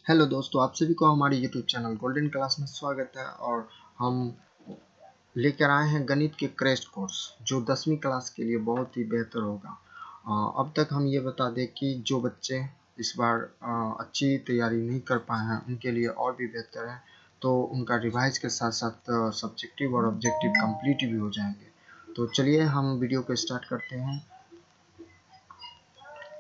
Hello दोस्तों, आप सभी को हमारे यूट्यूब चैनल गोल्डन क्लास में स्वागत है। और हम लेकर आए हैं गणित के क्रैश कोर्स जो 10वीं क्लास के लिए बहुत ही बेहतर होगा। अब तक हम ये बता दें कि जो बच्चे इस बार अच्छी तैयारी नहीं कर पाए हैं उनके लिए और भी बेहतर है, तो उनका रिवाइज के साथ साथ सब्जेक्टिव और ऑब्जेक्टिव कंप्लीट भी हो जाएंगे। तो चलिए हम वीडियो को स्टार्ट करते हैं।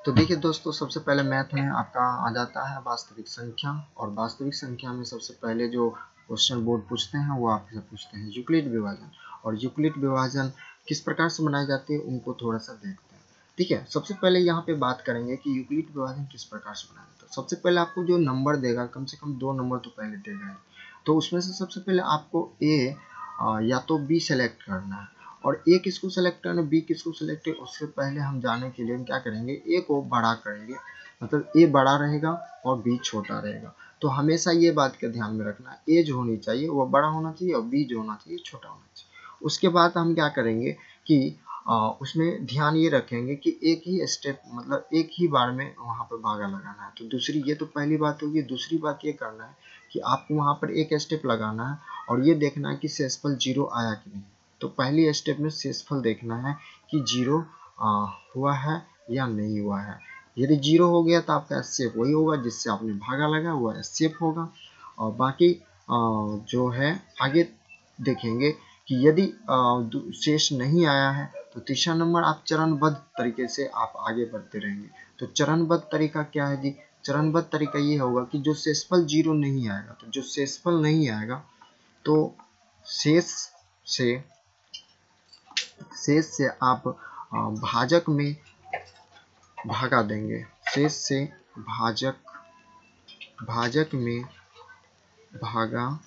तो देखिए दोस्तों, सबसे पहले मैथ में आपका आ जाता है वास्तविक संख्या, और वास्तविक संख्या में सबसे पहले जो क्वेश्चन बोर्ड पूछते हैं वो आपसे पूछते हैं यूक्लिड विभाजन। और यूक्लिड विभाजन किस प्रकार से बनाई जाती है उनको थोड़ा सा देखते हैं। ठीक है, सबसे पहले यहाँ पे बात करेंगे कि यूक्लिड विभाजन किस प्रकार से बनाया जाता है। सबसे पहले आपको जो नंबर देगा, कम से कम 2 नंबर तो पहले देगा ही। तो उसमें से सबसे पहले आपको ए या तो बी सेलेक्ट करना है, और ए किसको सेलेक्ट करना है, बी किसको सेलेक्ट है, उससे पहले हम जाने के लिए हम क्या करेंगे, ए को बड़ा करेंगे। मतलब ए बड़ा रहेगा और बी छोटा रहेगा। तो हमेशा ये बात का ध्यान में रखना है, ए जो होनी चाहिए वो बड़ा होना चाहिए और बी जो होना चाहिए छोटा होना चाहिए। उसके बाद हम क्या करेंगे कि उसमें ध्यान ये रखेंगे कि एक ही स्टेप, मतलब एक ही बार में वहाँ पर भागा लगाना है। तो दूसरी, ये तो पहली बात होगी। दूसरी बात ये करना है कि आपको वहाँ पर एक स्टेप लगाना है और ये देखना है कि शेषफल 0 आया कि नहीं। तो पहली स्टेप में शेषफल देखना है कि 0 हुआ है या नहीं हुआ है। यदि 0 हो गया तो आपका एस्केप वही होगा जिससे आपने भागा लगा, हुआ एस्केप होगा। और बाकी जो है आगे देखेंगे कि यदि शेष नहीं आया है तो तीसरा नंबर आप चरणबद्ध तरीके से आप आगे बढ़ते रहेंगे। तो चरणबद्ध तरीका क्या है जी? चरणबद्ध तरीका ये होगा कि जो शेषफल 0 नहीं आएगा, तो जो शेषफल नहीं आएगा तो शेष से आप भाजक में भागा देंगे। शेष से भाजक में भागा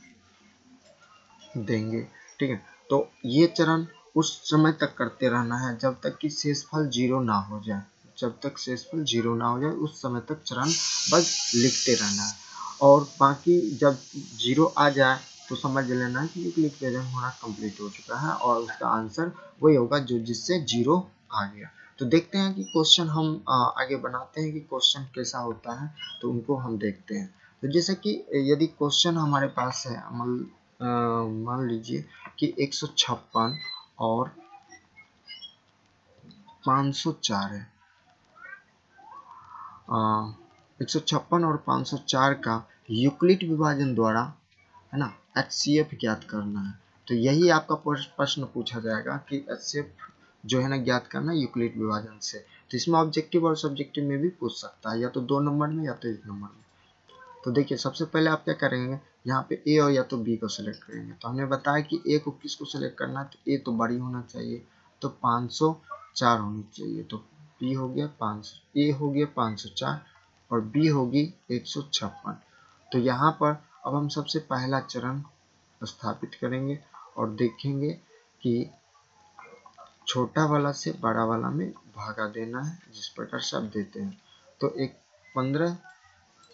देंगे। ठीक है, तो ये चरण उस समय तक करते रहना है जब तक कि शेषफल 0 ना हो जाए। जब तक शेषफल 0 ना हो जाए उस समय तक चरण बस लिखते रहना है। और बाकी जब 0 आ जाए तो समझ लेना है कि यूक्लिड विभाजन हमारा कंप्लीट हो चुका है और उसका आंसर वही होगा जो जिससे 0 आ गया। तो देखते हैं कि क्वेश्चन हम आगे बनाते हैं कि क्वेश्चन कैसा होता है, तो उनको हम देखते हैं। तो जैसे कि यदि क्वेश्चन हमारे पास है, मान लीजिए कि 156 और 504 है। 156 और 504 का यूक्लिड विभाजन द्वारा, है ना, HCF ज्ञात करना है। तो यही आपका प्रश्न पूछा जाएगा कि HCF जो है ना ज्ञात करना यूक्लिड विभाजन से। तो इसमें ऑब्जेक्टिव और सब्जेक्टिव में भी पूछ सकता है, या तो 2 नंबर में या तो 1 नंबर में। तो देखिए, सबसे पहले आप क्या करेंगे, यहाँ पे ए और या तो बी को सिलेक्ट करेंगे। तो हमने बताया कि ए को किसको सिलेक्ट करना है, तो ए तो बड़ी होना चाहिए, तो 504 होनी चाहिए। तो बी हो गया 500, ए हो गया 504 और बी होगी 156। तो यहाँ पर अब हम सबसे पहला चरण स्थापित करेंगे और देखेंगे कि छोटा वाला से बड़ा वाला में भागा देना है, जिस प्रकार से आप देते हैं। तो एक 15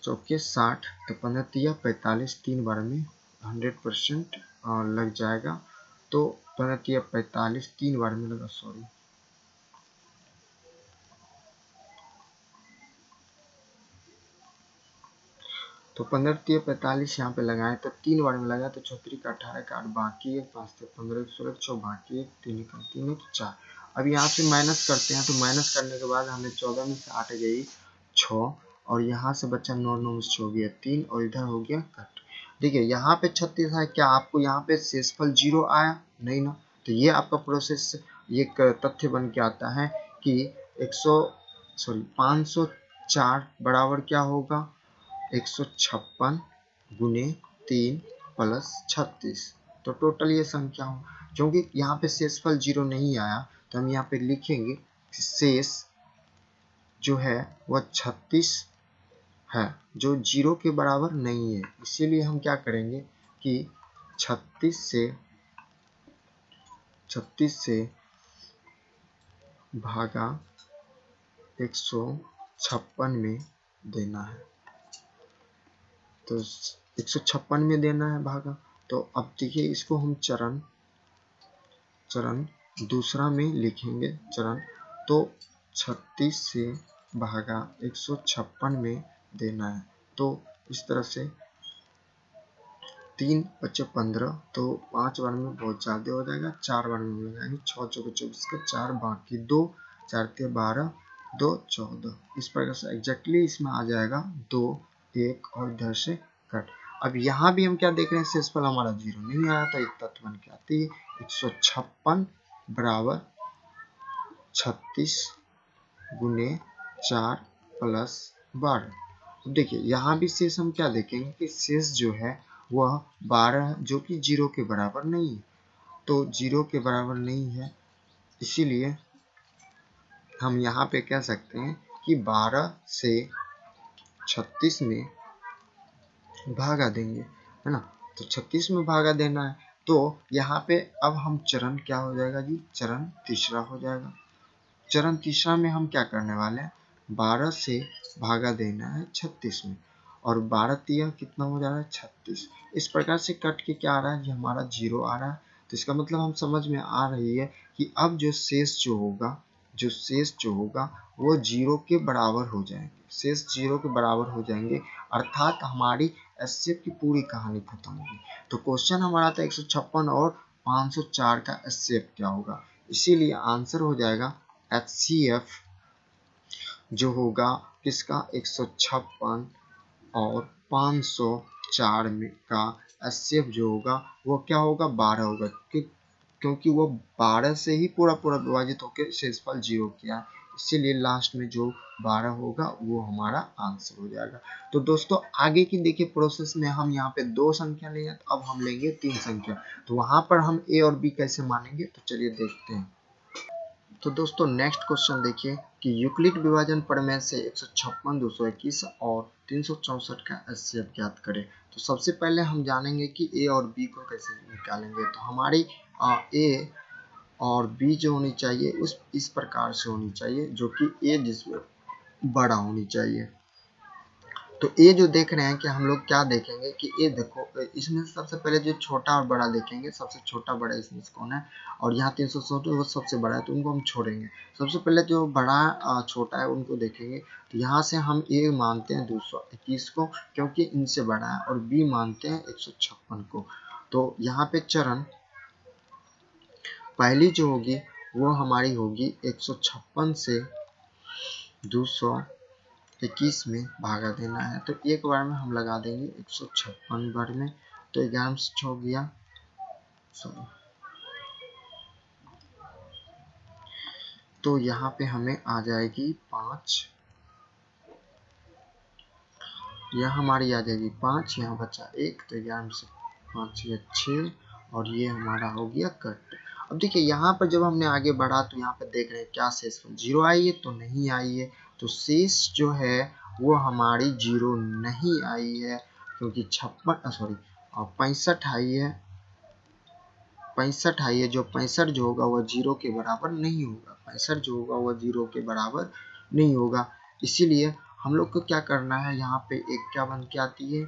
चौके 60, तो 15 तिया 45, 3 बार में 100% लग जाएगा। तो 15 तिया 45, 3 बार में लगा, सॉरी, तो 15 तिया 45 यहाँ पे लगाए तो 3 बार में लगा, तो 34 का 18 का 8, बाकी 1, 5 से 15, 16, 6, बाकी 1, 3 का 3, 4। अब यहाँ से माइनस करते हैं, तो माइनस करने के बाद हमें 14 में से 8 गई 6, और यहाँ से बच्चा 9, 9 में से हो गया 3, और इधर हो गया कट। देखिए यहाँ पे 36 है, क्या आपको यहाँ पे शेषफल 0 आया? नहीं ना। तो ये आपका प्रोसेस, ये तथ्य बन के आता है कि 504 बराबर क्या होगा, 156 गुने 3 प्लस 36। तो टोटल ये संख्या हो, क्योंकि यहाँ पे शेषफल 0 नहीं आया तो हम यहाँ पे लिखेंगे कि शेष जो है वह 36 है, जो 0 के बराबर नहीं है। इसीलिए हम क्या करेंगे कि 36 से भागा 156 में देना है। तो 156 में देना है भागा। तो अब देखिए, इसको हम चरण दूसरा में लिखेंगे चरण। तो 36 से भागा 156 में देना है। तो इस तरह से 3 बचे 15, तो 5 बार में बहुत ज़्यादा हो जाएगा, 4 बार में लगाएंगे, 6 चौके 24 का 4 बाकी 2, 4 के 12, 2 14। इस प्रकार से एग्जैक्टली इसमें आ जाएगा 2 1 और इधर से कट। अब यहाँ भी हम क्या देख रहे हैं, शेषफल हमारा 0 नहीं आया था, एक तत्व बन के आती है 156 बराबर 36 गुने 4 प्लस 12। अब देखिए यहाँ भी शेष हम क्या देखेंगे कि शेष जो है वह 12 जो कि 0 के बराबर नहीं है, तो 0 के बराबर नहीं है, इसीलिए हम यहाँ पे कह सकते हैं कि 12 से 36 में भागा देंगे, है ना। तो 36 में भागा देना है, तो यहाँ पे अब हम चरण क्या हो जाएगा जी, चरण तीसरा हो जाएगा। चरण तीसरा में हम क्या करने वाले हैं, 12 से भागा देना है 36 में, और 12 तिया कितना हो जा रहा है 36। इस प्रकार से कट के क्या आ रहा है जी, हमारा 0 आ रहा है। तो इसका मतलब हम समझ में आ रही है कि अब जो शेष जो होगा वो 0 के बराबर हो जाएंगे, शेष 0 के बराबर हो जाएंगे, अर्थात हमारी एचसीएफ की पूरी कहानी खत्म होगी। तो क्वेश्चन हमारा था 156 और 504 का एचसीएफ क्या होगा, इसीलिए आंसर हो जाएगा HCF जो होगा किसका 156 और 504 में का HCF जो होगा वो क्या होगा 12 होगा, क्योंकि वो 12 से ही पूरा विभाजित होकर शेषफल 0 किया, इसीलिए लास्ट में जो 12 होगा वो हमारा आंसर हो जाएगा। तो दोस्तों आगे की देखिए प्रोसेस में हम यहाँ पे 2 संख्या लिए, तो अब हम लेंगे 3 संख्या, तो वहां पर हम ए और बी कैसे मानेंगे, तो चलिए देखते हैं। तो दोस्तों नेक्स्ट क्वेश्चन देखिए कि यूक्लिड विभाजन प्रमेय से 156, 221 और 364 का एचसीएफ ज्ञात करें। तो सबसे पहले हम जानेंगे कि ए और बी को कैसे निकालेंगे। तो हमारी ए और बी जो होनी चाहिए उस इस प्रकार से होनी चाहिए, जो कि ए जिसमें बड़ा होनी चाहिए। तो ये जो देख रहे हैं कि हम लोग क्या देखेंगे कि ये देखो, इसमें सबसे पहले जो छोटा और बड़ा देखेंगे, सबसे छोटा बड़ा इसमें कौन है, और यहाँ 360 वो सबसे बड़ा है, तो उनको हम छोड़ेंगे। सबसे पहले जो बड़ा छोटा है उनको देखेंगे, तो यहाँ से हम ए मानते हैं 221 को, क्योंकि इनसे बड़ा है, और बी मानते हैं 156 को। तो यहाँ पे चरण पहली जो होगी वो हमारी होगी 156 से 221 में भागा देना है। तो एक बार में हम लगा देंगे 156 बार में, तो 11 से 6 गया, तो यहाँ पे हमें आ जाएगी 5, यह हमारी आ जाएगी 5, यहाँ बचा 1, तो 11 से 5 या 6, और ये हमारा हो गया कट। अब देखिए यहाँ पर जब हमने आगे बढ़ा तो यहाँ पर देख रहे हैं क्या शेष 0 आई है, तो नहीं आई है, तो शेष जो है वो हमारी 0 नहीं आई है, क्योंकि 65 आई है, 65 आई है, जो 65 जो होगा वह 0 के बराबर नहीं होगा, 65 जो होगा वह 0 के बराबर नहीं होगा। इसीलिए हम लोग को क्या करना है, यहाँ पे एक क्या बन के आती है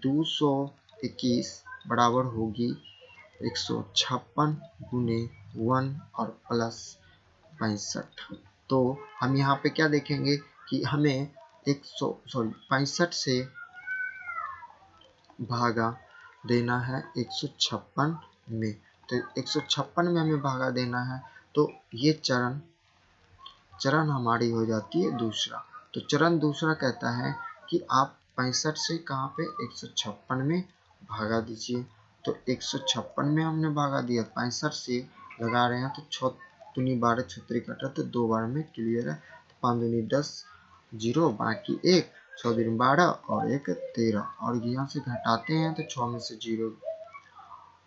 221 बराबर होगी 156 गुने 1 और प्लस 65। तो हम यहाँ पे क्या देखेंगे कि हमें 65 से भागा देना है 156 में, तो 156 में हमें भागा देना है, तो ये चरण हमारी हो जाती है दूसरा। तो चरण दूसरा कहता है कि आप 65 से कहाँ पे 156 में भागा दीजिए। तो 156 में हमने भागा दिया, 65 से लगा रहे हैं, तो 6 दूनी 12 छतरी कटा, तो 2 बार में क्लियर है, 5 दूनी 10 0 बाकी 1, 6 दूनी 12 और 1 13, और यहाँ से घटाते हैं तो 6 में से 0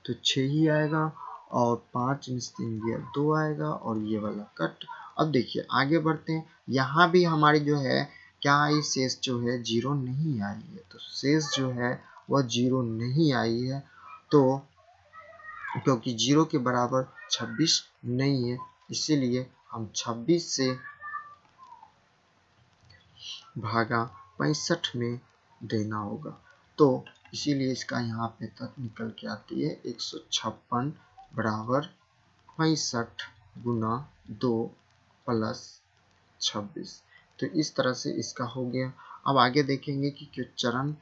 तो 6 ही आएगा, और 5 में से 3 गया 2 आएगा, और ये वाला कट। अब देखिए आगे बढ़ते हैं, यहाँ भी हमारी जो है क्या आई, शेष जो है 0 नहीं आई है, तो शेष जो है वह 0 नहीं आई है, तो क्योंकि 0 के बराबर 26 नहीं है, इसीलिए हम 26 से भागा 65 में देना होगा। तो इसीलिए इसका यहाँ पे तक निकल के आती है 156 बराबर 65 गुना 2 प्लस 26। तो इस तरह से इसका हो गया। अब आगे देखेंगे कि चरण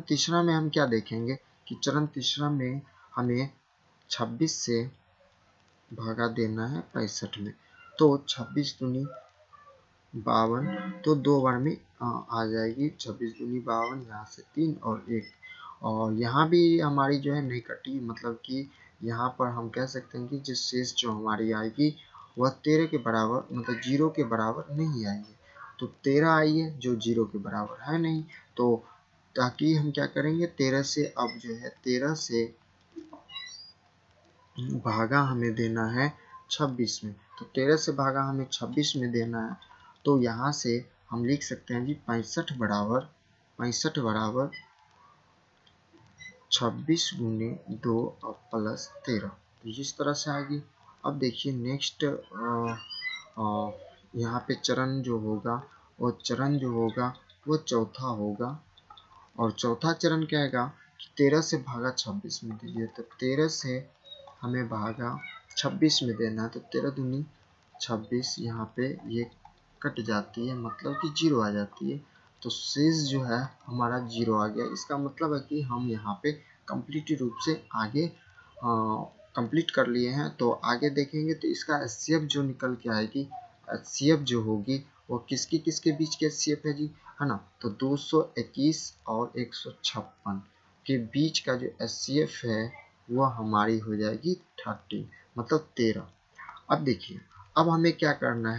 तीसरा में हम क्या देखेंगे कि चरण तीसरा में हमें 26 से भागा देना है 65 में। तो 26 दूनी 52, तो 2 बार में आ जाएगी। 26 दूनी 52, यहाँ से 3 और 1, और यहाँ भी हमारी जो है नहीं कटी, मतलब कि यहाँ पर हम कह सकते हैं कि जिस शेष जो हमारी आएगी वह 13 के बराबर, मतलब 0 के बराबर नहीं आएगी। तो 13 आई है जो 0 के बराबर है नहीं, तो ताकि हम क्या करेंगे 13 से, अब जो है 13 से भागा हमें देना है 26 में। तो 13 से भागा हमें 26 में देना है, तो यहाँ से हम लिख सकते हैं जी 65 बराबर 26 गुने 2 और प्लस 13, तो इस तरह से आएगी। अब देखिए नेक्स्ट यहाँ पे चरण जो होगा वो चौथा होगा, और चौथा चरण क्या आएगा कि 13 से भागा 26 में दीजिए। तो 13 से हमें भागा 26 में देना है, तो 13 दूनी 26, यहाँ पे ये कट जाती है, मतलब कि 0 आ जाती है। तो शेष जो है हमारा 0 आ गया। इसका मतलब है कि हम यहाँ पे कंप्लीट रूप से आगे कंप्लीट कर लिए हैं। तो आगे देखेंगे तो इसका एचसीएफ जो निकल के आएगी, एचसीएफ जो होगी वो किसके बीच की एचसीएफ है जी, है ना। तो 221 और 156 के बीच का जो एचसीएफ है वह हमारी हो जाएगी 30, मतलब 13। अब देखिए, अब हमें क्या करना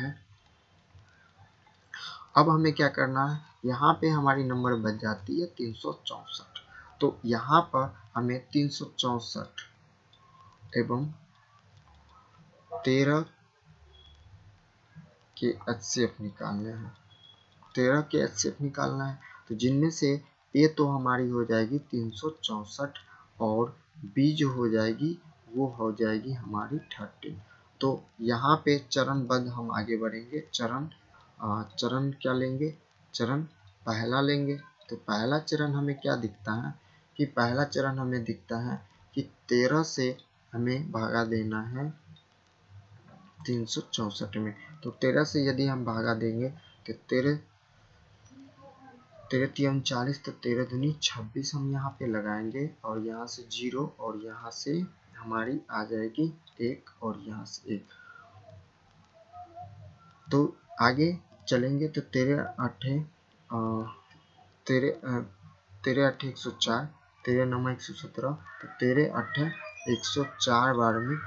है, यहाँ पे हमारी नंबर बच जाती है 364। तो यहाँ पर हमें 364 एवं 13 के एचसीएफ निकालने हैं, 13 के एचसीएफ निकालना है। तो जिनमें से ए तो हमारी हो जाएगी 364 और बी जो हो जाएगी वो हो जाएगी हमारी 30। तो यहाँ पे चरणबद्ध हम आगे बढ़ेंगे। चरण क्या लेंगे, चरण पहला लेंगे। तो पहला चरण हमें क्या दिखता है कि पहला चरण हमें दिखता है कि 13 से हमें भागा देना है 364 में। तो 13 से यदि हम भागा देंगे तो 13 3 40, तो 13 दूनी 26 हम यहाँ पे लगाएंगे, और यहाँ से 0 और यहाँ से हमारी आ जाएगी 1 और यहाँ से 1। तो आगे चलेंगे तो 13 8 104, 13 9 117, तो 13 8 104 बार में,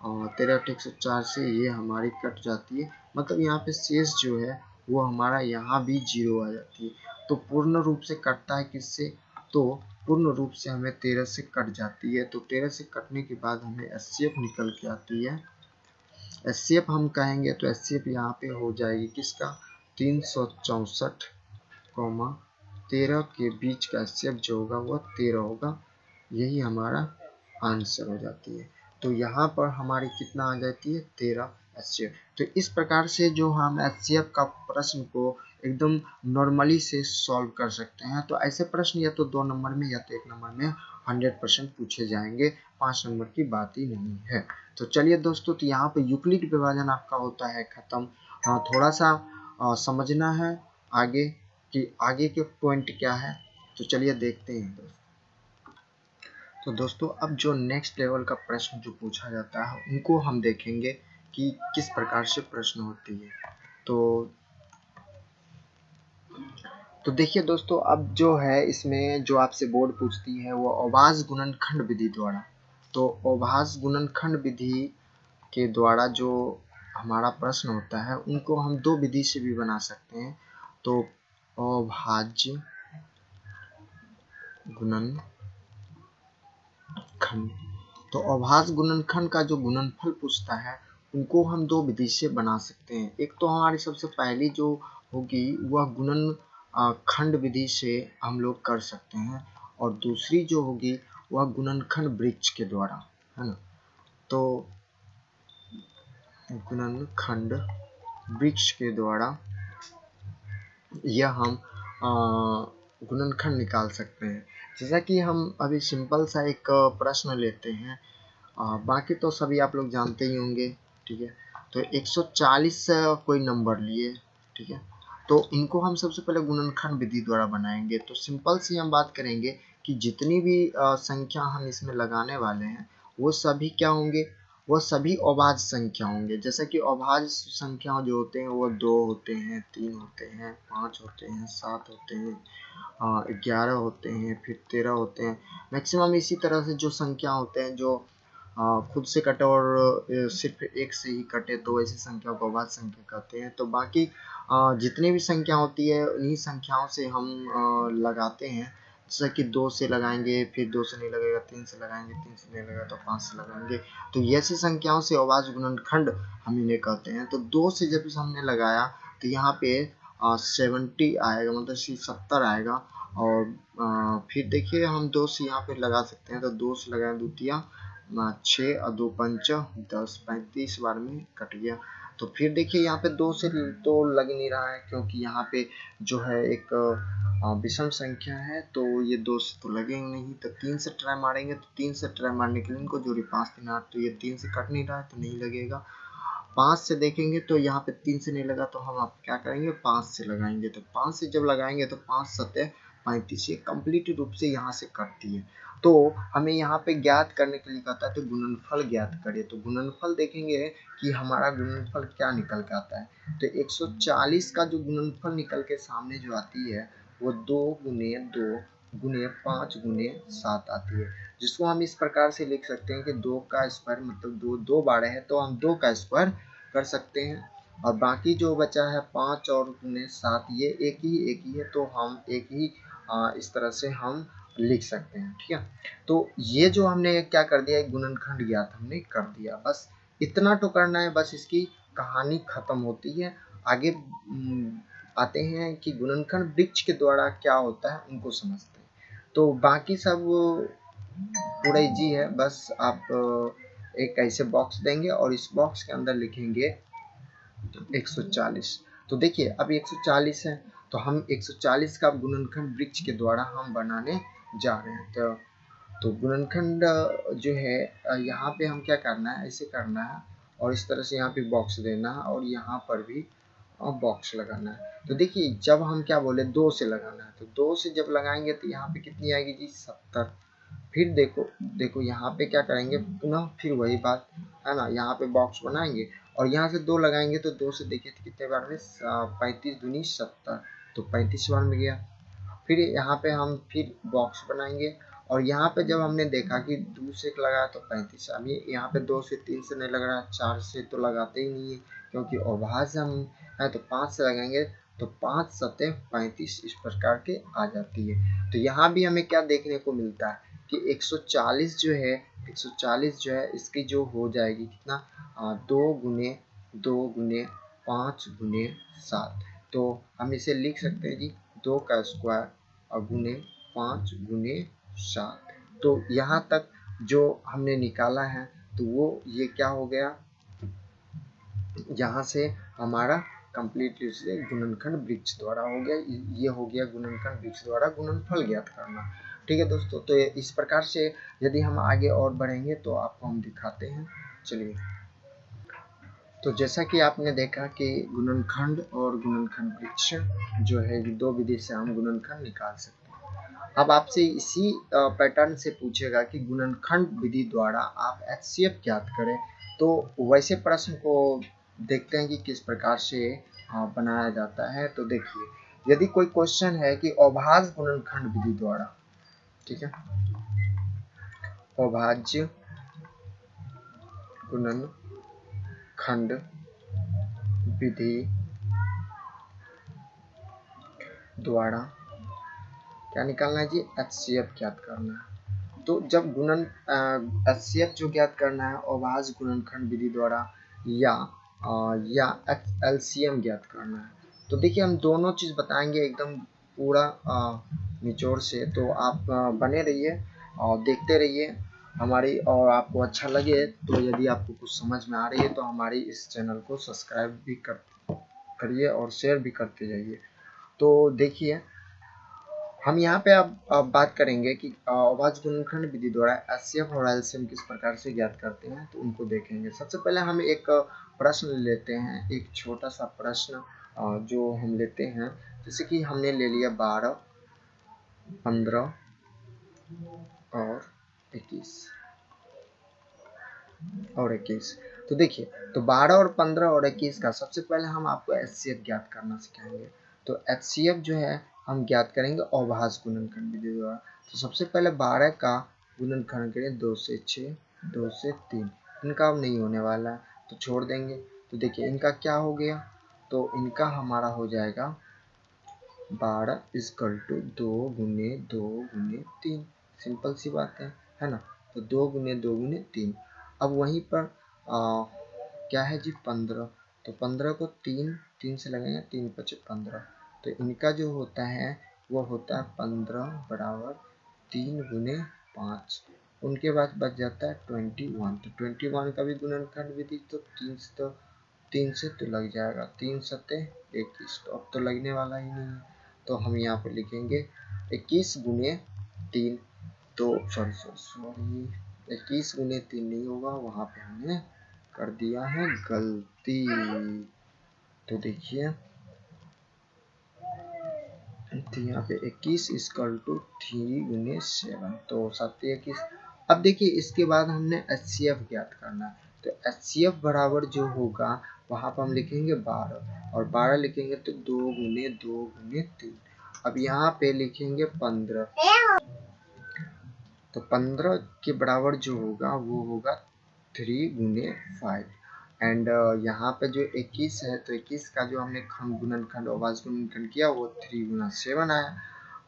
और 13 8 104 से ये हमारी कट जाती है, मतलब यहाँ पे शेष जो है वो हमारा यहाँ भी 0 आ जाती है। तो पूर्ण रूप से कटता है किससे, तो पूर्ण रूप से हमें 13 से कट जाती है। तो 13 से कटने के बाद हमें एचसीएफ निकल के आती है। एचसीएफ हम कहेंगे तो एचसीएफ यहाँ पे हो जाएगी किसका, 364, 13 के बीच का एचसीएफ जो होगा वह 13 होगा। यही हमारा आंसर हो जाती है। तो यहाँ पर हमारी कितना आ जाती है 13 एचसीएफ। तो इस प्रकार से जो हम एचसीएफ का प्रश्न को एकदम नॉर्मली से सॉल्व कर सकते हैं। तो ऐसे प्रश्न या तो 2 नंबर में या तो 1 नंबर में 100% पूछे जाएंगे, 5 नंबर की बात ही नहीं है। तो चलिए दोस्तों, तो यहाँ पे यूक्लिड विभाजन आपका होता है खत्म। थोड़ा सा समझना है आगे कि आगे के पॉइंट क्या है, तो चलिए देखते हैं दोस्तों। तो दोस्तों, अब जो नेक्स्ट लेवल का प्रश्न जो पूछा जाता है उनको हम देखेंगे कि किस प्रकार से प्रश्न होती है। तो देखिए दोस्तों, अब जो है इसमें जो आपसे बोर्ड पूछती है वो अभाज्य गुणनखंड विधि द्वारा। तो अभाज्य गुणनखंड विधि के द्वारा जो हमारा प्रश्न होता है उनको हम 2 विधि से भी बना सकते हैं। तो अभाज्य गुणनखंड, तो अभाज्य गुणनखंड का जो गुणनफल पूछता है उनको हम 2 विधि से बना सकते हैं। एक तो हमारी सबसे पहली जो होगी वह गुणनखंड विधि से हम लोग कर सकते हैं, और दूसरी जो होगी वह गुणनखंड वृक्ष के द्वारा, है ना। तो गुणनखंड वृक्ष के द्वारा यह हम गुणनखंड निकाल सकते हैं। जैसा कि हम अभी सिंपल सा एक प्रश्न लेते हैं, बाकी तो सभी आप लोग जानते ही होंगे, ठीक है। तो 140 कोई नंबर लिए, ठीक है। तो इनको हम सबसे पहले गुणनखंड विधि द्वारा बनाएंगे। तो सिंपल सी हम बात करेंगे कि जितनी भी संख्या हम इसमें लगाने वाले हैं वो सभी क्या होंगे, वो सभी अभाज्य संख्या होंगे। जैसे कि अभाज्य संख्या जो होते हैं वो 2 होते हैं, 3 होते हैं, 5 होते हैं, 7 होते हैं, 11 होते हैं, फिर 13 होते हैं। मैक्सिमम इसी तरह से जो संख्या होते हैं जो खुद से कटे और सिर्फ एक से ही कटे, तो ऐसी संख्या को अभाज्य संख्या कहते हैं। तो बाकी जितनी भी संख्या होती है उन्हीं संख्याओं से हम लगाते हैं। जैसे कि 2 से लगाएंगे, फिर 2 से नहीं लगेगा, 3 से लगाएंगे, 3 से नहीं लगेगा तो 5 से लगाएंगे। तो ऐसी संख्याओं से अभाज्य गुणनखंड हम इन्हें कहते हैं। तो 2 से जब हमने लगाया तो यहाँ पे 70 आएगा, मतलब 70 आएगा। और फिर देखिए हम 2 से यहाँ पे लगा सकते हैं। तो 2 से लगाए, द्वितीय 6 और 2 पंच 10, 35 बार में कट गया। तो फिर देखिए यहाँ पे 2 से तो लग नहीं रहा है, क्योंकि यहाँ पे जो है एक विषम संख्या है, तो ये 2 से तो लगेंगे नहीं। तो 3 से ट्राई मारेंगे, तो 3 से ट्राई मारने के लिए इनको जोड़ी 5 3 8, तो ये 3 से कट नहीं रहा है तो नहीं लगेगा। 5 से देखेंगे तो यहाँ पे 3 से नहीं लगा, तो हम आप क्या करेंगे, 5 से लगाएंगे। तो 5 से जब लगाएंगे तो 5 7 35, ये कंप्लीट रूप से यहाँ से कटती है। तो हमें यहाँ पे ज्ञात करने के लिए कहता है तो गुणनफल ज्ञात करिए। तो गुणनफल देखेंगे कि हमारा गुणनफल क्या निकल के आता है। तो 140 का जो गुणनफल निकल के सामने जो आती है वो 2 गुने 2 गुने 5 गुने 7 आती है, जिसको हम इस प्रकार से लिख सकते हैं कि 2 का स्क्वायर, मतलब 2 बार है तो हम 2 का स्क्वायर कर सकते हैं। और बाकी जो बचा है 5 और गुने 7, ये एक ही है, तो हम एक ही इस तरह से हम लिख सकते हैं, ठीक है। तो ये जो हमने क्या कर दिया, एक गुणनखंड ज्ञात हमने कर दिया, बस इतना तो करना है, बस इसकी कहानी खत्म होती है। आगे आते हैं कि गुणनखंड वृक्ष के द्वारा क्या होता है उनको समझते हैं। तो बाकी सब पूरा इजी है, बस आप एक ऐसे बॉक्स देंगे और इस बॉक्स के अंदर लिखेंगे 140। तो देखिए अब 140 है, तो हम 140 का गुणनखंड वृक्ष के द्वारा हम बनाने जा रहे हैं। तो गुणनखंड जो है यहाँ पे हम क्या करना है, ऐसे करना है और इस तरह से यहाँ पे बॉक्स देना है और यहाँ पर भी बॉक्स लगाना है। तो देखिए जब हम क्या बोले 2 से लगाना है, तो 2 से जब लगाएंगे तो यहाँ पे कितनी आएगी जी, 70। फिर देखो यहाँ पे क्या करेंगे, पुनः फिर वही बात है ना, यहाँ पे बॉक्स बनाएंगे और यहाँ से 2 लगाएंगे। तो 2 से देखिए कितने बार में, 35 दूनी 70, तो 35 बार में गया। फिर यहाँ पे हम फिर बॉक्स बनाएंगे और यहाँ पे जब हमने देखा कि 2 से लगाया तो 35, अभी यहाँ पे 2 से 3 से नहीं लग रहा, 4 से तो लगाते ही नहीं है क्योंकि अभाज्य हम है। तो 5 से लगाएंगे तो 5 7 35 इस प्रकार के आ जाती है। तो यहाँ भी हमें क्या देखने को मिलता है कि 140 जो है, 140 जो है इसकी जो हो जाएगी कितना, 2 गुने 2 गुने 5 गुने 7। तो हम इसे लिख सकते हैं जी 2 का स्क्वायर और गुने 5 गुने 7। तो यहाँ तक जो हमने निकाला है तो वो ये क्या हो गया, यहाँ से हमारा कंप्लीट से गुणनखंड वृक्ष द्वारा हो गया। ये हो गया गुणनखंड वृक्ष द्वारा गुणनफल ज्ञात करना, ठीक है दोस्तों। तो इस प्रकार से यदि हम आगे और बढ़ेंगे तो आपको हम दिखाते हैं। चलिए, तो जैसा कि आपने देखा कि गुणनखंड और गुणनखंड वृक्ष जो है, 2 विधि से हम गुणनखंड निकाल सकते हैं। अब आपसे इसी पैटर्न से पूछेगा कि गुणनखंड विधि द्वारा आप HCF ज्ञात करें। तो वैसे प्रश्न को देखते हैं कि किस प्रकार से बनाया जाता है। तो देखिए, यदि कोई क्वेश्चन है कि अभाज्य गुणनखंड विधि द्वारा, ठीक है, अभाज्य गुणनखंड विधि द्वारा क्या निकालना है जी, HCF ज्ञात करना है। तो जब HCF जो ज्ञात करना है अभाज्य गुणनखंड विधि द्वारा या LCM ज्ञात करना है। तो देखिए हम दोनों चीज बताएंगे एकदम पूरा निचोड़ से। तो आप बने रहिए और देखते रहिए हमारी, और आपको अच्छा लगे तो यदि आपको कुछ समझ में आ रही है तो हमारी इस चैनल को सब्सक्राइब भी करिए और शेयर भी करते जाइए। तो देखिए हम यहाँ पे अब बात करेंगे कि अभाज्य गुणनखंड विधि द्वारा HCF और LCM किस प्रकार से ज्ञात करते हैं, तो उनको देखेंगे। सबसे पहले हम एक प्रश्न लेते हैं, एक छोटा सा प्रश्न जो हम लेते हैं, जैसे कि हमने ले लिया 12, 15 और 21। तो देखिए, तो 12 और 15 और 21 का सबसे पहले हम आपको एचसीएफ ज्ञात करना सिखाएंगे। तो एचसीएफ जो है हम ज्ञात करेंगे अभाज्य गुणनखंड विधि द्वारा। तो सबसे पहले 12 का गुणनखंड करें 2 से 6, 2 से 3। इनका अब नहीं होने वाला है तो छोड़ देंगे। तो देखिए इनका क्या हो गया, तो इनका हमारा हो जाएगा 12 इक्वल टू 2 गुने 2 गुने 3। सिंपल सी बात है ना। तो 2 गुने 2 गुने 3। अब वहीं पर क्या है जी 15। तो 15 को 3 से लगाएंगे, 3 × 5 = 15। तो इनका जो होता है वो होता है 15 बराबर 3 गुने 5। उनके बाद बच जाता है 21। तो 21 का भी गुणनखंड विधि तो 3 से तो लग जाएगा, 3 सत्ते 21। तो अब तो लगने वाला ही नहीं है। तो हम यहाँ पे लिखेंगे 21 गुने 3। तो सॉरी 21 गुने 3 नहीं होगा, वहाँ पे हमने कर दिया है गलती। तो देखिए तो यहाँ पे 21 इक्वल टू 3 गुने 7। तो 7 21। अब देखिए इसके बाद हमने एचसीएफ ज्ञात करना है। तो एचसीएफ बराबर जो होगा वहाँ पर हम लिखेंगे 12 और 12 लिखेंगे तो 2 गुने 2 गुने 3। अब यहाँ पे लिखेंगे 15। तो 15 के बराबर जो होगा वो होगा 3 गुने 5। एंड यहाँ पे जो 21 है तो 21 का जो हमने गुणनखंड अभाज्य गुणनखंड किया वो 3 गुना 7 आया।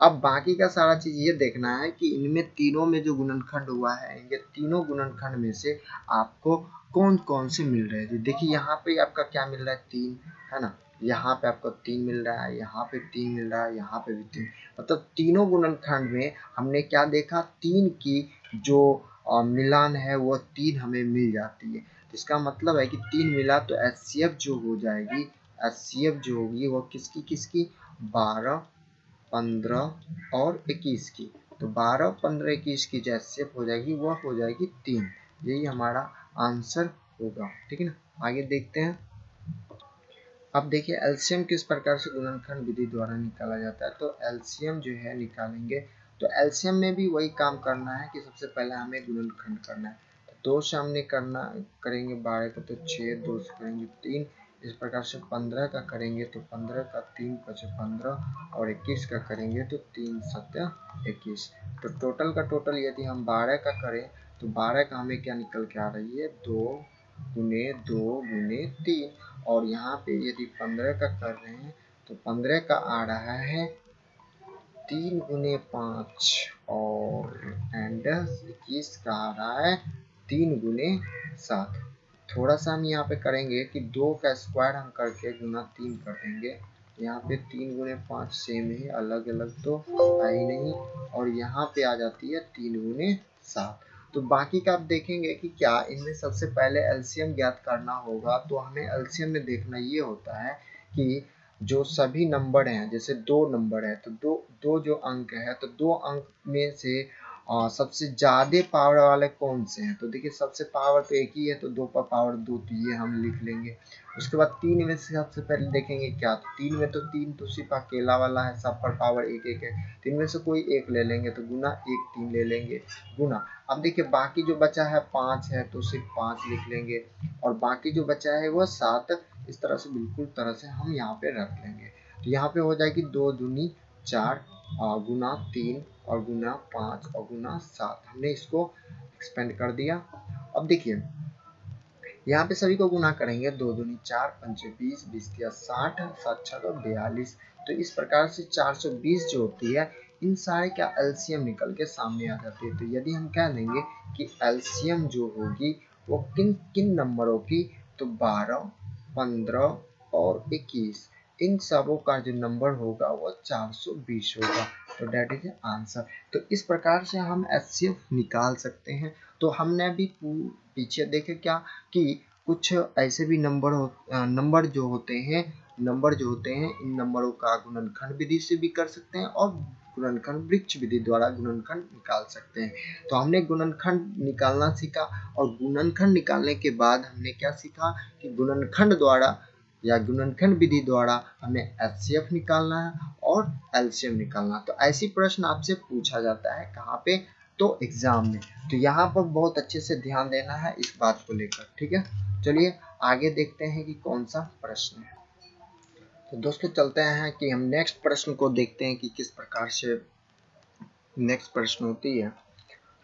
अब बाकी का सारा चीज ये देखना है कि इनमें तीनों में जो गुणनखंड हुआ है, ये तीनों गुणनखंड में से आपको कौन कौन से मिल रहे हैं। देखिए यहाँ पे आपका क्या मिल रहा है 3, है ना। यहाँ पे आपको 3 मिल रहा है, यहाँ पे 3 मिल रहा है, यहाँ पे भी 3। मतलब तीनों गुणनखंड में हमने क्या देखा, 3 की जो मिलान है वो 3 हमें मिल जाती है। इसका मतलब है कि 3 मिला तो एचसीएफ जो हो जाएगी, एचसीएफ जो होगी वो किसकी किसकी 12, 15 और 21 की। तो 12, 15, 21 की जो एचसीएफ हो जाएगी वो हो जाएगी 3। यही हमारा आंसर होगा। ठीक है ना, आगे देखते हैं। अब देखिए एलसीएम किस प्रकार से गुणनखंड विधि द्वारा निकाला जाता है। तो एलसीएम जो है निकालेंगे तो एलसीएम में भी वही काम करना है कि सबसे पहले हमें गुणनखंड करना है। तो 2 से हमने करेंगे 12 का तो 6, 2 से करेंगे 3। इस प्रकार से 15 का करेंगे तो 15 का 3 × 5 = 15 और 21 का करेंगे तो 3 × 7 = 21। तो टोटल का टोटल यदि हम 12 का करें तो 12 का हमें क्या निकल के आ रही है 2 गुने 2 गुने 3। और यहाँ पे यदि 15 का कर रहे हैं तो 15 का आ रहा है 3 गुने 5 और 21 का आ रहा है 3 गुने 7। थोड़ा सा हम यहाँ पे करेंगे कि 2 का स्क्वायर हम करके गुना 3 कर देंगे। यहाँ पे 3 गुने 5 सेम ही, अलग अलग तो है ही नहीं। और यहाँ पे आ जाती है 3 गुने 7। तो बाकी का आप देखेंगे कि क्या इनमें सबसे पहले एलसीएम ज्ञात करना होगा। तो हमें एलसीएम में देखना ये होता है कि जो सभी नंबर हैं, जैसे 2 नंबर है तो दो जो अंक है तो 2 अंक में से सबसे ज्यादा पावर वाले कौन से हैं। तो देखिए सबसे पावर तो एक ही है तो 2 पर पावर 2, तो ये हम लिख लेंगे। उसके बाद 3 में से सबसे पहले देखेंगे क्या, तो 3 में तो 3 तो सिर्फ अकेला वाला है, सब पर पावर एक एक है। 3 में से कोई एक ले लेंगे तो गुना 1 3 ले लेंगे गुना। अब देखिए बाकी जो बचा है 5 है तो सिर्फ 5 लिख लेंगे और बाकी जो बचा है वो 7। इस तरह से बिल्कुल तरह से हम यहाँ पे रख लेंगे। तो यहाँ पे हो जाएगी 2 दूनी 4 गुना 3 और गुना 5 और गुना 7। हमने इसको एक्सपेंड कर दिया। अब देखिए यहाँ पे सभी को गुना करेंगे, 2 दूनी 4, 5 20, 20 या 60, 7 6 42। तो इस प्रकार से 420 जो होती है इन सारे का एलसीएम निकल के सामने आ जाती है। तो यदि हम कह देंगे कि एलसीएम जो होगी वो किन किन नंबरों की, तो 12, 15 और 21, इन सबों का जो नंबर होगा वो 420 होगा। तो डेट इज आंसर। तो इस प्रकार से हम एचसीएफ निकाल सकते हैं। तो हमने अभी पीछे देखे क्या कि कुछ ऐसे भी नंबर जो होते हैं इन नंबरों का गुणनखंड विधि से भी कर सकते हैं और गुणनखंड वृक्ष विधि द्वारा गुणनखंड निकाल सकते हैं। तो हमने गुणनखंड निकालना सीखा और गुणनखंड निकालने के बाद हमने क्या सीखा कि गुणनखंड द्वारा या गुणनखंड विधि द्वारा हमें HCF निकालना है और LCM निकालना। तो ऐसी प्रश्न आपसे पूछा जाता है कहाँ पे, तो एग्जाम में। तो यहाँ पर बहुत अच्छे से ध्यान देना है इस बात को लेकर, ठीक है। चलिए आगे देखते हैं कि कौन सा प्रश्न है। तो दोस्तों चलते हैं कि हम नेक्स्ट प्रश्न को देखते हैं कि किस प्रकार से नेक्स्ट प्रश्न होती है।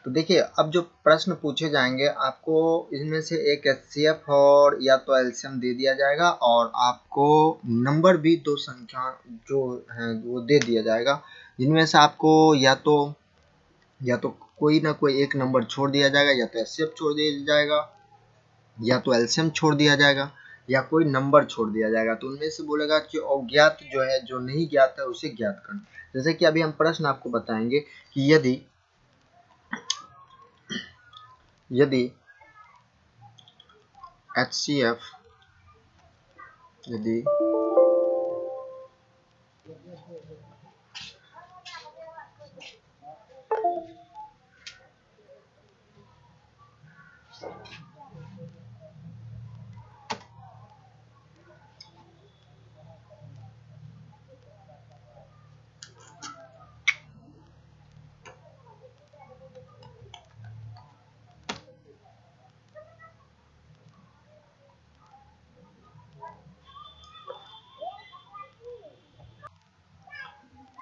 तो देखिए अब जो प्रश्न पूछे जाएंगे आपको इनमें से एक HCF और या तो LCM दे दिया जाएगा और आपको नंबर भी दो संख्या जो है वो दे दिया जाएगा, जिनमें से आपको या तो कोई ना कोई एक नंबर छोड़ दिया जाएगा, या तो HCF छोड़ दिया जाएगा, या तो LCM छोड़ दिया जाएगा, या कोई नंबर छोड़ दिया जाएगा। तो उनमें से बोलेगा कि अज्ञात जो है, जो नहीं ज्ञात है उसे ज्ञात करना। जैसे कि अभी हम प्रश्न आपको बताएंगे कि यदि HCF यदि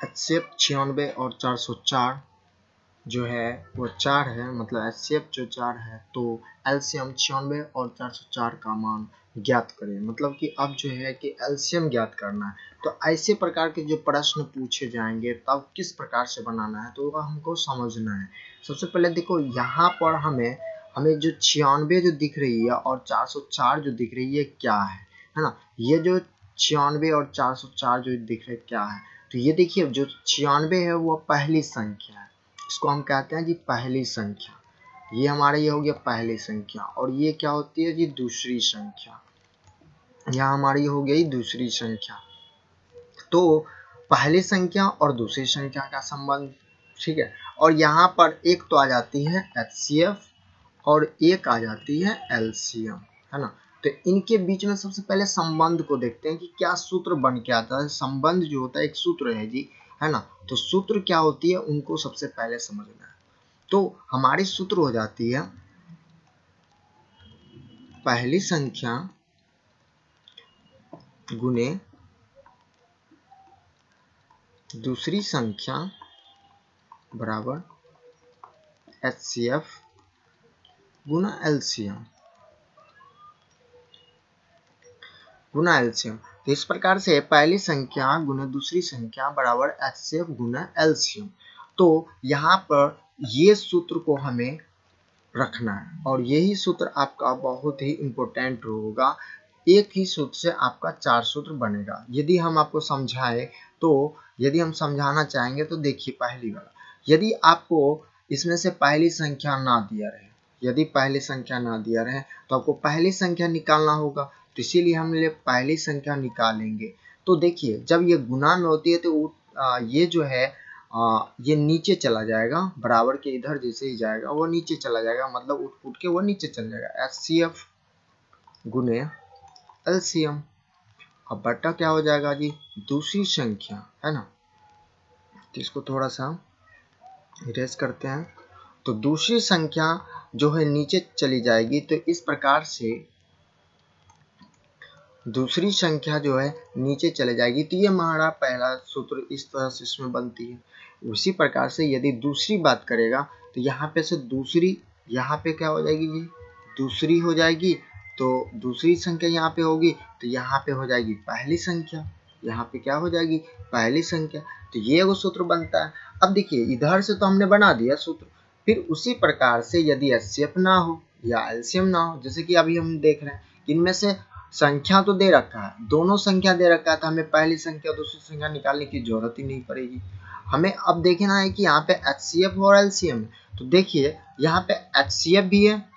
HCF 96 और 404 जो है वो 4 है, मतलब HCF जो 4 है, तो LCM 96 और 404 का मान ज्ञात करें। मतलब कि अब जो है कि LCM ज्ञात करना है। तो ऐसे प्रकार के जो प्रश्न पूछे जाएंगे तब किस प्रकार से बनाना है तो हमको समझना है। सबसे पहले देखो यहाँ पर हमें जो 96 जो दिख रही है और 404 जो दिख रही है क्या है ना। ये जो 96 और 404 जो दिख रहे क्या है, तो ये देखिए जो 96 है वो पहली संख्या है, इसको हम कहते हैं जी पहली संख्या। ये हमारे ये हो गया पहली संख्या, और ये क्या होती है जी दूसरी संख्या। यहाँ हमारी हो गई दूसरी संख्या। तो पहली संख्या और दूसरी संख्या का संबंध, ठीक है। और यहाँ पर एक तो आ जाती है HCF और एक आ जाती है LCM, है ना। तो इनके बीच में सबसे पहले संबंध को देखते हैं कि क्या सूत्र बन के आता है। संबंध जो होता है एक सूत्र है जी, है ना। तो सूत्र क्या होती है उनको सबसे पहले समझना है। तो हमारी सूत्र हो जाती है पहली संख्या गुने दूसरी संख्या बराबर HCF गुना LCM गुना LCM। तो इस प्रकार से पहली संख्या गुना दूसरी संख्या बराबर HCF गुना LCM। तो यहाँ पर ये सूत्र को हमें रखना है और यही सूत्र आपका बहुत ही इम्पोर्टेंट होगा। एक ही सूत्र से आपका 4 सूत्र बनेगा। यदि हम आपको समझाएं तो यदि हम समझाना चाहेंगे तो देखिए पहली वाला, यदि आपको इसमें से पहली संख्या ना दिया रहे, यदि पहली संख्या ना दिया रहे तो आपको पहली संख्या निकालना होगा। तो इसीलिए हम पहली संख्या निकालेंगे। तो देखिए जब ये गुना में होती है तो ये जो है ये नीचे चला जाएगा, बराबर के इधर जैसे ही जाएगा वो नीचे चला जाएगा, मतलब उठ फुट के वो नीचे चला जाएगा। HCF गुने LCM। अब बट्टा क्या हो जाएगा जी दूसरी संख्या, है ना। तो इसको थोड़ा सा इरेज करते हैं। तो दूसरी संख्या जो है नीचे चली जाएगी। तो इस प्रकार से दूसरी संख्या जो है नीचे चले जाएगी। तो ये हमारा पहला सूत्र इस तरह से इसमें बनती है। उसी प्रकार से यदि दूसरी बात करेगा तो यहाँ पे से दूसरी, यहाँ पे क्या हो जाएगी जी दूसरी हो जाएगी। तो दूसरी संख्या यहाँ पे होगी तो यहाँ पे हो जाएगी पहली संख्या, यहाँ पे क्या हो जाएगी पहली संख्या। तो ये वो सूत्र बनता है। अब देखिए इधर से तो हमने बना दिया सूत्र, फिर उसी प्रकार से यदि HCF ना हो या LCM ना हो, जैसे कि अभी हम देख रहे हैं इनमें से संख्या तो दे रखा है, दोनों संख्या दे रखा है, तो हमें पहली संख्या दूसरी संख्या निकालने की जरूरत ही नहीं पड़ेगी। हमें अब देखना है कि यहाँ पे HCF और LCM। तो देखिए यहाँ पे HCF भी है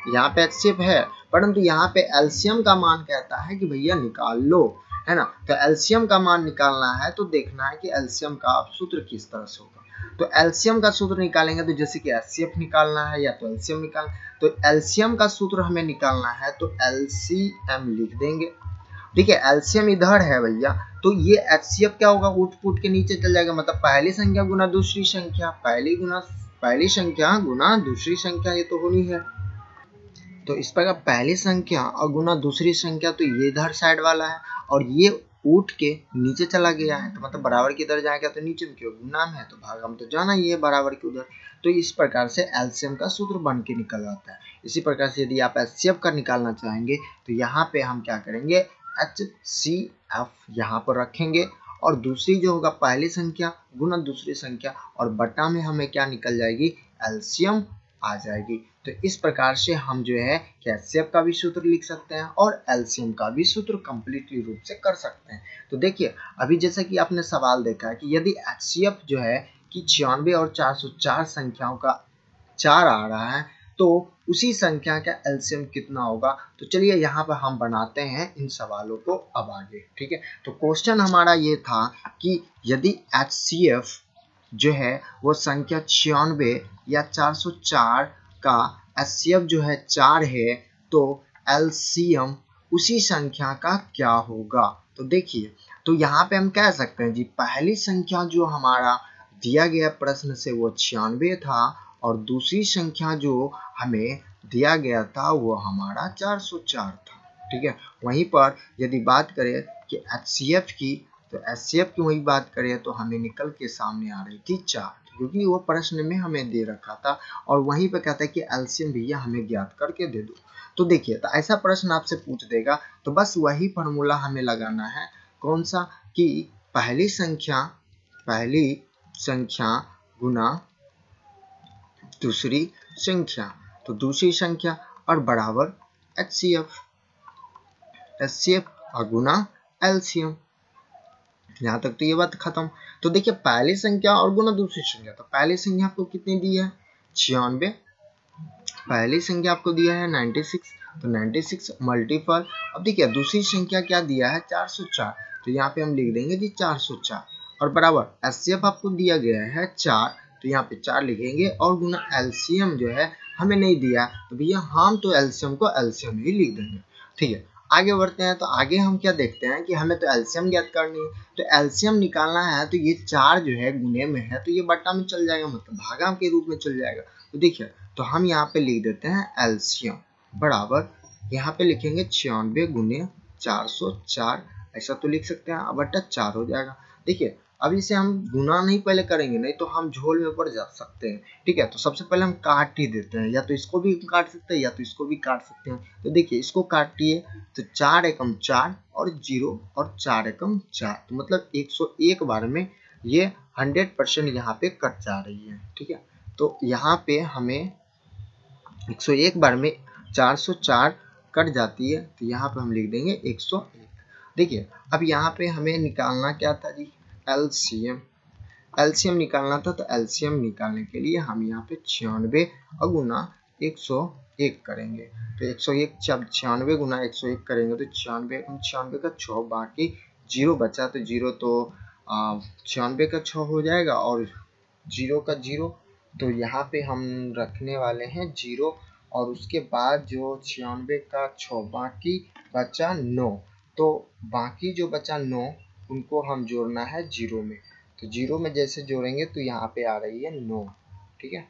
यहाँ पे HCF है, परंतु यहाँ पे LCM का मान कहता है कि भैया निकाल लो। है ना। तो एलसीएम का मान निकालना है तो देखना है कि एलसीएम का सूत्र किस तरह से होगा। तो एलसीएम का सूत्र निकालेंगे तो जैसे कि एचसीएफ निकालना है या तो एलसीएम निकालना, तो एलसीएम का सूत्र हमें निकालना है तो एलसीएम लिख देंगे। ठीक है, एलसीएम इधर है भैया, तो ये एचसीएफ क्या होगा, उठ पुट के नीचे चल जाएगा, मतलब पहली संख्या गुना दूसरी संख्या, पहली संख्या गुना दूसरी संख्या, ये तो होनी है। तो इस प्रकार पहली संख्या और गुना दूसरी संख्या, तो ये इधर साइड वाला है और ये उठ के नीचे चला गया है, तो मतलब बराबर की इधर जाएगा तो नीचे में क्यों गुना में है तो भाग हम तो जाना ही है बराबर के उधर। तो इस प्रकार से एलसीएम का सूत्र बन के निकल आता है। इसी प्रकार से यदि आप एचसीएफ का निकालना चाहेंगे तो यहाँ पे हम क्या करेंगे, एचसीएफ यहाँ पर रखेंगे और दूसरी जो होगा पहली संख्या गुना दूसरी संख्या और बटा में हमें क्या निकल जाएगी, एलसीएम आ जाएगी। तो इस प्रकार से हम जो है एचसीएफ का भी सूत्र लिख सकते हैं और एलसीएम का भी सूत्र कंप्लीटली रूप से कर सकते हैं। तो देखिए अभी जैसा कि आपने सवाल देखा है कि यदि एचसीएफ जो है कि 96 और 404 संख्याओं का 4 आ रहा है तो उसी संख्या का एलसीएम कितना होगा। तो चलिए यहाँ पर हम बनाते हैं इन सवालों को अब आगे। ठीक है, तो क्वेश्चन हमारा ये था कि यदि एचसीएफ जो है वो संख्या 96 या 404 का एचसीएफ जो है 4 है तो एलसीएम उसी संख्या का क्या होगा। तो देखिए, तो यहाँ पे हम कह सकते हैं जी पहली संख्या जो हमारा दिया गया प्रश्न से वो 96 था और दूसरी संख्या जो हमें दिया गया था वो हमारा 404 था। ठीक है, वहीं पर यदि बात करें कि एचसीएफ की, तो एचसीएफ की वही बात करें तो हमें निकल के सामने आ रही थी 4, क्योंकि वो प्रश्न में हमें दे रखा था और वहीं पे कहता है कि एलसीएम भैया हमें ज्ञात करके दे दो। तो देखिए, तो ऐसा प्रश्न आपसे पूछ देगा तो बस वही फॉर्मूला हमें लगाना है, कौन सा, कि पहली संख्या गुना दूसरी संख्या, तो दूसरी संख्या और बराबर एचसीएफ और गुना एलसीएम। यहाँ तक तो ये बात खत्म। तो देखिए पहली संख्या और गुना दूसरी संख्या, तो पहली संख्या आपको कितनी दी है 96, पहली संख्या आपको दिया है 96, तो 96 मल्टीपल। अब देखिए दूसरी संख्या क्या दिया है 404, तो यहाँ पे हम लिख देंगे जी 404 और बराबर एचसीएफ आपको दिया गया है 4, तो यहाँ पे 4 लिखेंगे और गुना एलसीएम जो है हमें नहीं दिया तो भैया हम तो एलसीएम को एलसीएम ही लिख देंगे। ठीक है, आगे बढ़ते हैं। तो आगे हम क्या देखते हैं कि हमें तो एलसीएम ज्ञात करनी है, तो एलसीएम निकालना है तो ये 4 जो है गुने में है तो ये बट्टा में चल जाएगा, मतलब भागा के रूप में चल जाएगा। तो देखिए, तो हम यहाँ पे लिख देते हैं एलसीएम बराबर, यहाँ पे लिखेंगे 96 गुने 404, ऐसा तो लिख सकते हैं, बट्टा 4 हो जाएगा। देखिए अब इसे हम गुना नहीं पहले करेंगे, नहीं तो हम झोल में पड़ जा सकते हैं। ठीक है, तो सबसे पहले हम काट ही देते हैं, या तो इसको भी काट सकते हैं या तो इसको भी काट सकते हैं। तो देखिए इसको काटिए तो 4 एकम 4 और 0 और 4 एकम 4, तो मतलब 101 बार में ये 100% यहाँ पे कट जा रही है। ठीक है, तो यहाँ पे हमें 101 बार में 404 कट जाती है, तो यहाँ पे हम लिख देंगे 101। देखिए अब यहाँ पे हमें निकालना क्या था जी, एलसीएम निकालना था। तो एलसीएम निकालने के लिए हम यहाँ पे 96 और गुना 101 करेंगे, तो 101 जब 96 गुना 101 करेंगे तो 96 का 6 बाकी 0 बचा, तो 0 तो 96 का 6 हो जाएगा और 0 का 0, तो यहाँ पे हम रखने वाले हैं 0 और उसके बाद जो 96 का 6 बाकी बचा 9, तो बाकी जो बचा 9 उनको हम जोड़ना है 0 में, तो 0 में जैसे जोड़ेंगे तो यहाँ पे आ रही है 9। ठीक है,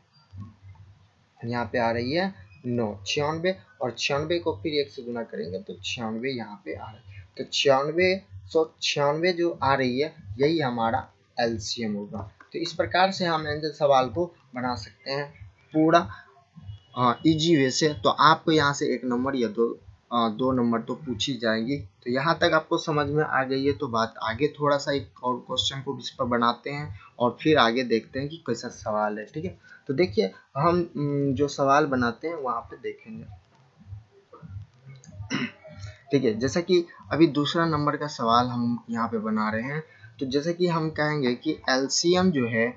यहाँ पे आ रही है 9, 96 और 96 को फिर 1 से गुना करेंगे तो 96 यहाँ पे आ रही है, तो 96 जो आ रही है यही हमारा एलसीएम होगा। तो इस प्रकार से हम एंजल सवाल को बना सकते हैं पूरा इजी वे से। तो आपको यहाँ से 1 नंबर या 2 नंबर तो पूछी जाएंगी। तो यहाँ तक आपको समझ में आ गई है, तो बात आगे थोड़ा सा एक और क्वेश्चन को इस पर बनाते हैं और फिर आगे देखते हैं कि कैसा सवाल है। ठीक है, तो देखिए हम जो सवाल बनाते हैं वहाँ पे देखेंगे। ठीक है, जैसा कि अभी दूसरा नंबर का सवाल हम यहाँ पे बना रहे हैं, तो जैसे कि हम कहेंगे कि एलसीएम जो है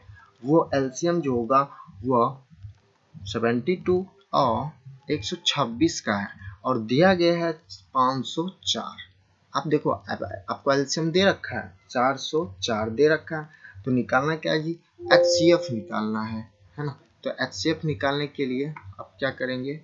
वो एलसीएम जो होगा वो 72 और 126 का है और दिया गया है 504। आप देखो आपको एलसीएम दे रखा है 404 दे रखा है, तो निकालना क्या है जी, HCF निकालना है ना। तो HCF निकालने के लिए आप क्या करेंगे,